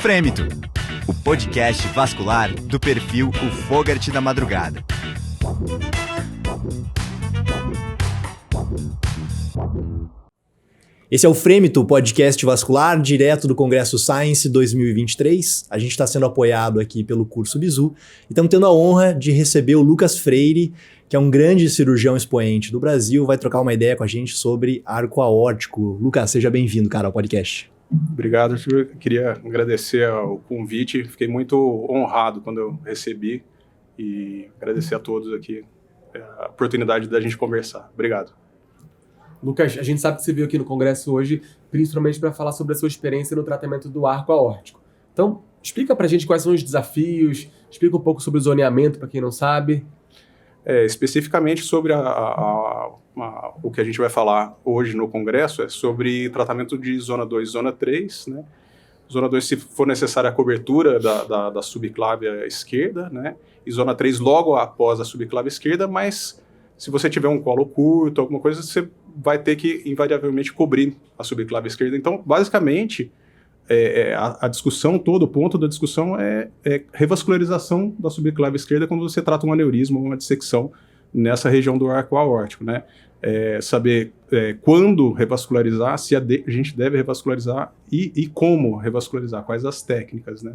Frêmito, o podcast vascular do perfil O Fogart da Madrugada. Esse é o Frêmito, podcast vascular, direto do Congresso Science 2023. A gente está sendo apoiado aqui pelo curso Bizu e estamos tendo a honra de receber o Lucas Freire, que é um grande cirurgião expoente do Brasil, vai trocar uma ideia com a gente sobre arco aórtico. Lucas, seja bem-vindo, cara, ao podcast. Obrigado, Arthur. Queria agradecer o convite, fiquei muito honrado quando eu recebi e agradecer a todos aqui a oportunidade da gente conversar. Obrigado. Lucas, a gente sabe que você veio aqui no Congresso hoje, principalmente para falar sobre a sua experiência no tratamento do arco aórtico. Então, explica pra gente quais são os desafios, explica um pouco sobre o zoneamento, para quem não sabe. Especificamente sobre o que a gente vai falar hoje no Congresso, é sobre tratamento de zona 2 e zona 3, né? Zona 2, se for necessária a cobertura da subclávia esquerda, né? E zona 3 logo após a subclávia esquerda, mas se você tiver um colo curto, alguma coisa, você vai ter que invariavelmente cobrir a subclávia esquerda. Então, basicamente, a discussão toda, o ponto da discussão é revascularização da subclávia esquerda quando você trata um aneurisma ou uma dissecção nessa região do arco aórtico, né? Saber quando revascularizar, se a gente deve revascularizar e como revascularizar, quais as técnicas, né?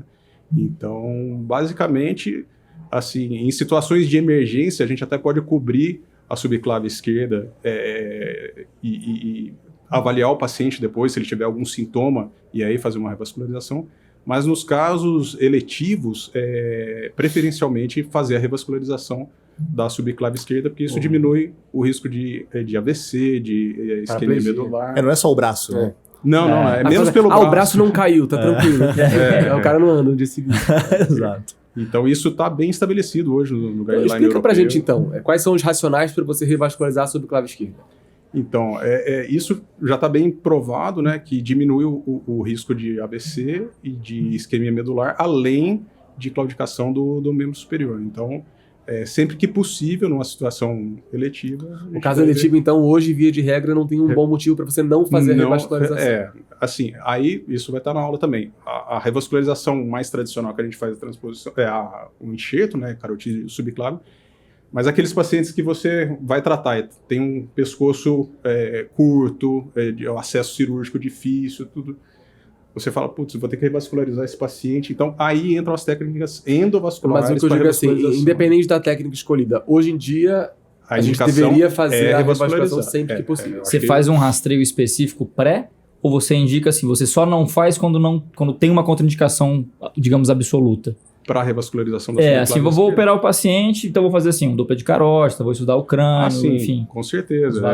Então, basicamente, assim, em situações de emergência, a gente até pode cobrir a subclávia esquerda e avaliar o paciente depois, se ele tiver algum sintoma, e aí fazer uma revascularização. Mas nos casos eletivos, preferencialmente fazer a revascularização da subclávia esquerda, porque isso diminui o risco de AVC, de isquemia medular. Não é só o braço, né? Não, é menos pelo braço. O braço não caiu, tá tranquilo. O cara não anda no dia seguinte. Exato. Então isso está bem estabelecido hoje no guideline europeu. Explica pra gente então, quais são os racionais para você revascularizar a subclávia esquerda? Então, isso já está bem provado, né, que diminui o risco de AVC e de isquemia medular, além de claudicação do membro superior. Então, sempre que possível, numa situação eletiva... O caso eletivo, então, hoje, via de regra, não tem um bom motivo para você não fazer a revascularização. Assim, aí isso vai estar na aula também. A revascularização mais tradicional que a gente faz a transposição o enxerto, né, carotídeo subclávio, mas aqueles pacientes que você vai tratar, tem um pescoço curto, de acesso cirúrgico difícil, tudo, você fala, putz, vou ter que revascularizar esse paciente. Então, aí entram as técnicas endovasculares. Mas o que eu digo assim, independente da técnica escolhida, hoje em dia, a gente deveria fazer a revascularização sempre que possível. Você faz um rastreio específico pré, ou você indica assim, você só não faz quando tem uma contraindicação, digamos, absoluta? Para a revascularização da subclávia assim, vou operar o paciente, então vou fazer assim, um Doppler de carótida, vou estudar o crânio, sim, enfim. Com certeza.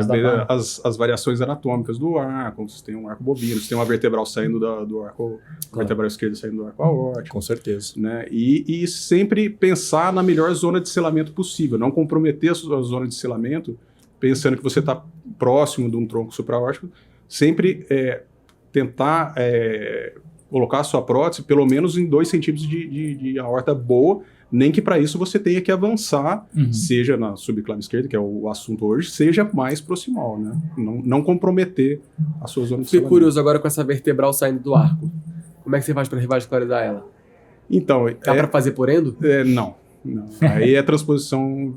As variações anatômicas do arco, se tem um arco bovino, se tem uma vertebral saindo do arco, vertebral esquerda saindo do arco aórtico. Com certeza. Né? E sempre pensar na melhor zona de selamento possível, não comprometer a sua zona de selamento, pensando que você está próximo de um tronco supraórtico, sempre tentar... colocar a sua prótese pelo menos em 2 centímetros de aorta boa, nem que para isso você tenha que avançar, seja na subclávia esquerda, que é o assunto hoje, seja mais proximal, né? Não comprometer a sua zona de Fiquei selamento. curioso agora com essa vertebral saindo do arco. Como é que você faz para revascularizar ela? Então, dá para fazer por endo? Não. Aí é transposição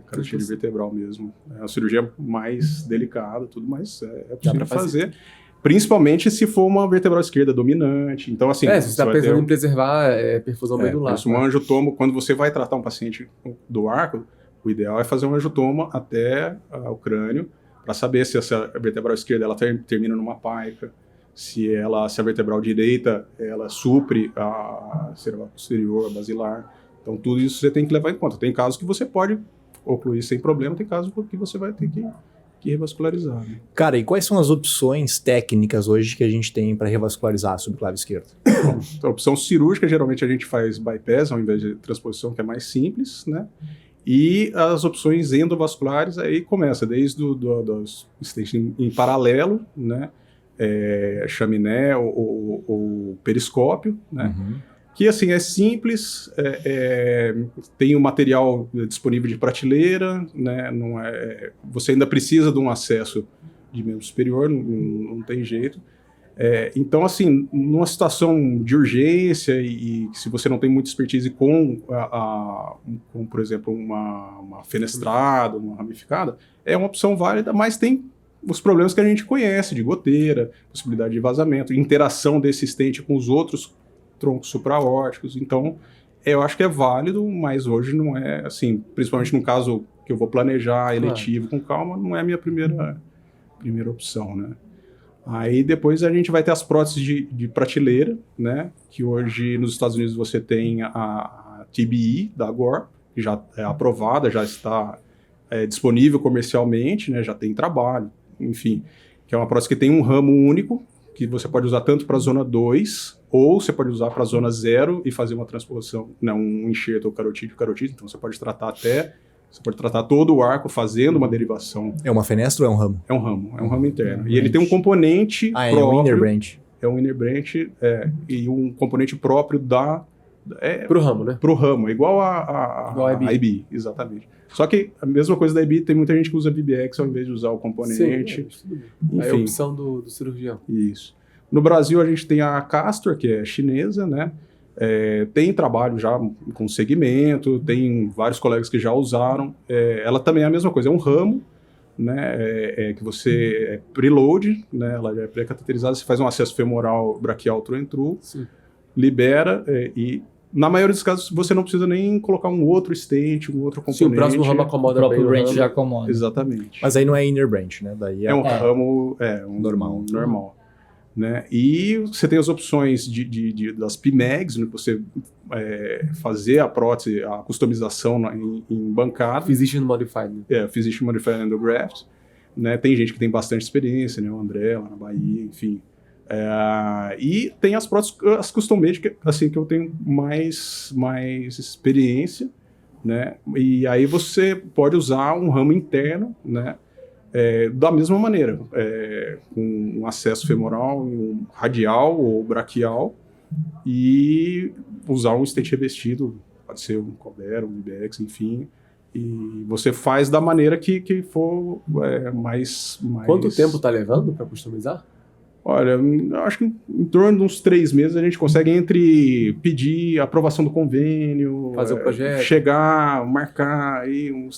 carotídeo vertebral mesmo. É uma cirurgia mais delicada, tudo, mas é possível fazer. Principalmente se for uma vertebral esquerda dominante. Então, assim... se você está pensando em preservar perfusão medular. Um angiotomo, quando você vai tratar um paciente do arco, o ideal é fazer um angiotomo até o crânio, para saber se essa vertebral esquerda ela termina numa paica, se a vertebral direita ela supre a cervical posterior, a basilar. Então, tudo isso você tem que levar em conta. Tem casos que você pode ocluir sem problema, tem casos que você vai ter que revascularizar. Né? Cara, e quais são as opções técnicas hoje que a gente tem para revascularizar a subclávia esquerda? A opção cirúrgica, geralmente a gente faz bypass ao invés de transposição, que é mais simples, né? E as opções endovasculares aí começa desde dos stents em paralelo, né? Chaminé ou periscópio, né? Que assim é simples, tem o material disponível de prateleira, né? Você ainda precisa de um acesso de membro superior, não tem jeito. Então, assim, numa situação de urgência e se você não tem muita expertise com por exemplo, uma fenestrada, uma ramificada, é uma opção válida, mas tem os problemas que a gente conhece, de goteira, possibilidade de vazamento, interação desse estente com os outros troncos supraórticos. Então, eu acho que é válido, mas hoje não é, assim, principalmente no caso que eu vou planejar eletivo com calma, não é a minha primeira opção, né? Aí depois a gente vai ter as próteses de prateleira, né? Que hoje nos Estados Unidos você tem a TBI da Gore, que já é aprovada, já está disponível comercialmente, né? Já tem trabalho, enfim. Que é uma prótese que tem um ramo único, que você pode usar tanto para a zona 2, ou você pode usar para a zona 0 e fazer uma transposição, né? Um enxerto ou carotídeo, então você pode tratar todo o arco fazendo uma derivação. É uma fenestra ou é um ramo? É um ramo interno. E ele tem um componente próprio. É um inner branch. É um inner branch e um componente próprio Pro ramo, né? Pro ramo, igual Igual a IB, exatamente. Só que a mesma coisa da IB, tem muita gente que usa VBX ao invés de usar o componente. Sim, é a opção do cirurgião. Isso. No Brasil a gente tem a Castor, que é chinesa, né? Tem trabalho já com segmento, tem vários colegas que já usaram. Ela também é a mesma coisa, é um ramo, né, que você preload, né, ela já é pré-cateterizada, você faz um acesso femoral braquial through-and-through, libera e na maioria dos casos você não precisa nem colocar um outro stent, um outro componente. Sim, o próximo ramo acomoda O próprio bem branch já acomoda. Exatamente. Mas aí não é inner branch, né? Daí É um ramo normal. Né? E você tem as opções das PMAGs, né, que você fazer a prótese, a customização em bancada. Physician Modified. Physician Modified Endograft. Né? Tem gente que tem bastante experiência, né? O André, lá na Bahia, enfim. E tem as próteses, as custom made, que, assim, que eu tenho mais experiência, né? E aí você pode usar um ramo interno, né? Da mesma maneira, com um acesso femoral, um radial ou braquial, e usar um stent revestido, pode ser um Cobera, um IBX, enfim, e você faz da maneira que for mais... Quanto tempo está levando para customizar? Olha, eu acho que em torno de uns 3 meses a gente consegue entre pedir aprovação do convênio, fazer o projeto, chegar, marcar.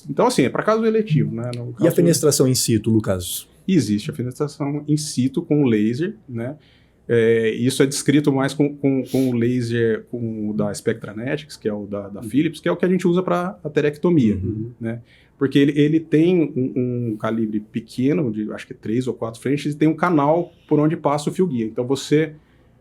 Então, assim, é para caso eletivo, né? E a fenestração in situ, Lucas? Existe a fenestração in situ com laser, né? Isso é descrito mais com o laser da Spectranetics, que é o da Philips, que é o que a gente usa para a terectomia, né? Porque ele tem um calibre pequeno, de acho que 3 ou 4 frentes, e tem um canal por onde passa o fio guia. Então você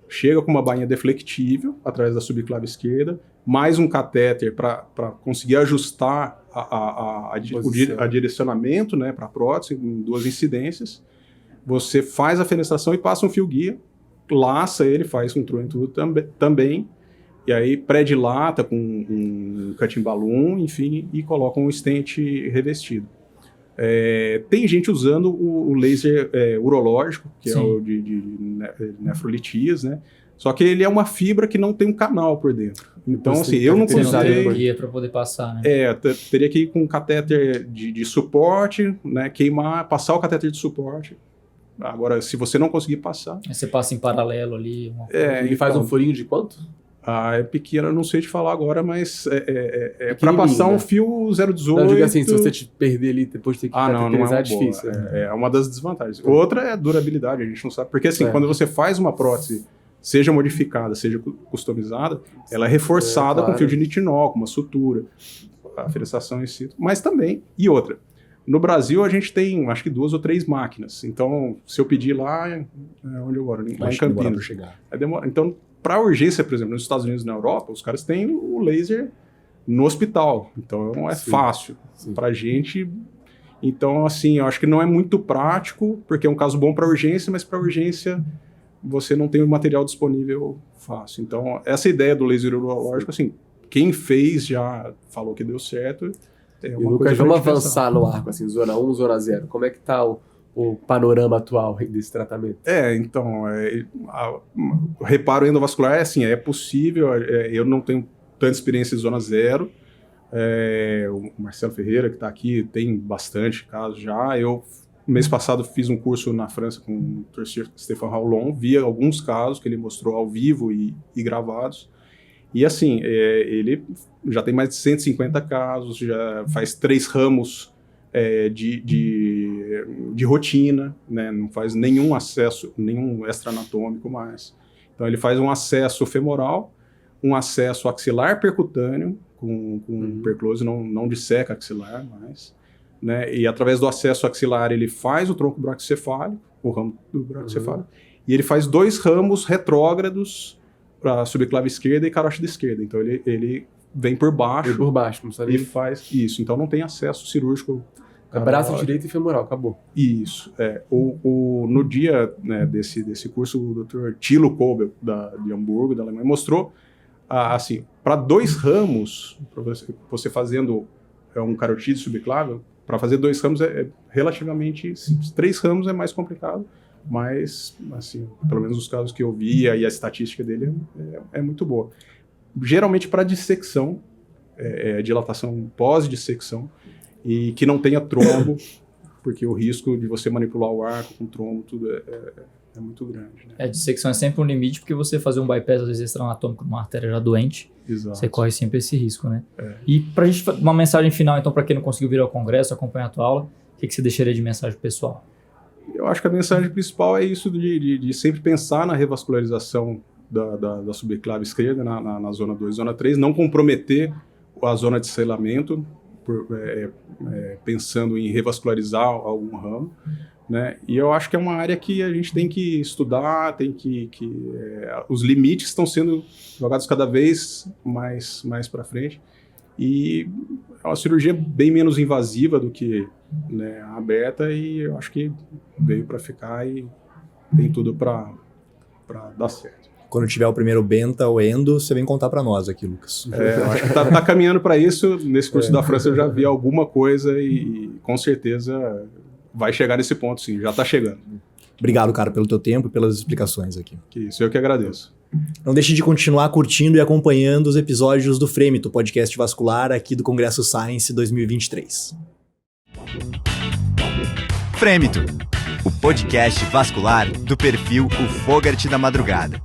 chega com uma bainha deflectível através da subclave esquerda, mais um catéter para conseguir ajustar o direcionamento, né, para a prótese em 2 incidências. Você faz a fenestração e passa um fio guia, laça ele, faz um through-and-through também. E aí pré-dilata com um cutting balloon, enfim, e coloca um stent revestido. Tem gente usando o laser urológico, que Sim. é o de nefrolitias, né? Só que ele é uma fibra que não tem um canal por dentro. Então, assim, eu não Você não tem considerei... guia para poder passar, né? Teria que ir com um catéter de suporte, né? Queimar, passar o catéter de suporte. Agora, se você não conseguir passar... Aí você passa em paralelo ali. Ele faz um furinho de quanto? É pequena, não sei te falar agora, mas para passar um fio 0,18... Não, eu digo assim, se você te perder ali, depois ter que cateterizar, é difícil. É uma das desvantagens. Outra é a durabilidade, a gente não sabe. Porque assim, quando você faz uma prótese, seja modificada, seja customizada, ela é reforçada com fio de nitinol, com uma sutura, a fenestração em situ. Mas também, e outra, no Brasil a gente tem, acho que 2 ou 3 máquinas. Então, se eu pedir lá, onde eu moro? Lá em Campinas. Demora. Então, para urgência, por exemplo, nos Estados Unidos e na Europa, os caras têm o laser no hospital. Então, fácil. Para a gente... Então, assim, eu acho que não é muito prático, porque é um caso bom para urgência, mas para urgência você não tem o material disponível fácil. Então, essa ideia do laser urológico, assim, quem fez já falou que deu certo. E Lucas, vamos avançar no arco, assim, zona 1, zona 0. Como é que está o panorama atual desse tratamento? Então, o reparo endovascular é possível, eu não tenho tanta experiência em zona 0, o Marcelo Ferreira, que está aqui, tem bastante casos já, eu mês passado fiz um curso na França com o Dr. Stéphane Raulon, vi alguns casos que ele mostrou ao vivo e gravados. E assim, ele já tem mais de 150 casos, já faz 3 ramos de rotina, né? Não faz nenhum acesso, nenhum extra-anatômico mais. Então ele faz um acesso femoral, um acesso axilar percutâneo, com perclose, não disseca axilar mais, né? E através do acesso axilar ele faz o tronco brachicefálico, o ramo do brachicefálico, e ele faz 2 ramos retrógrados para a subclave esquerda e carótida esquerda. Então ele vem por baixo, não sabe? E faz isso. Então não tem acesso cirúrgico. Braço direito e femoral, acabou. Isso. No dia, né, desse curso, o Dr. Thilo Kobel, de Hamburgo, da Alemanha, mostrou assim, para 2 ramos, para você fazendo um carotídeo subclave, para fazer 2 ramos é relativamente simples. 3 ramos é mais complicado, mas, assim, pelo menos os casos que eu vi e a estatística dele é muito boa. Geralmente para dissecção, dilatação pós-dissecção, e que não tenha trombo, porque o risco de você manipular o arco com trombo, tudo é muito grande. Né? A dissecção é sempre um limite, porque você fazer um bypass, às vezes, extra-anatômico numa artéria já doente, Exato. Você corre sempre esse risco, né? E pra gente, uma mensagem final, então, para quem não conseguiu vir ao congresso, acompanhar a tua aula, o que você deixaria de mensagem pessoal? Eu acho que a mensagem principal é isso de sempre pensar na revascularização da subclave esquerda, na zona 2 e zona 3, não comprometer a zona de selamento, pensando em revascularizar algum ramo, né? E eu acho que é uma área que a gente tem que estudar, os limites estão sendo jogados cada vez mais para frente, e é uma cirurgia bem menos invasiva do que, né, a aberta, e eu acho que veio para ficar e tem tudo para dar certo. Quando tiver o primeiro Benta ou Endo, você vem contar para nós aqui, Lucas. Eu acho que tá caminhando para isso. Nesse curso da França eu já vi alguma coisa e com certeza vai chegar nesse ponto, sim. Já está chegando. Obrigado, cara, pelo teu tempo e pelas explicações aqui. Que isso, eu que agradeço. Não deixe de continuar curtindo e acompanhando os episódios do Fremito, podcast vascular aqui do Congresso Science 2023. Fremito, o podcast vascular do perfil O Fogart da Madrugada.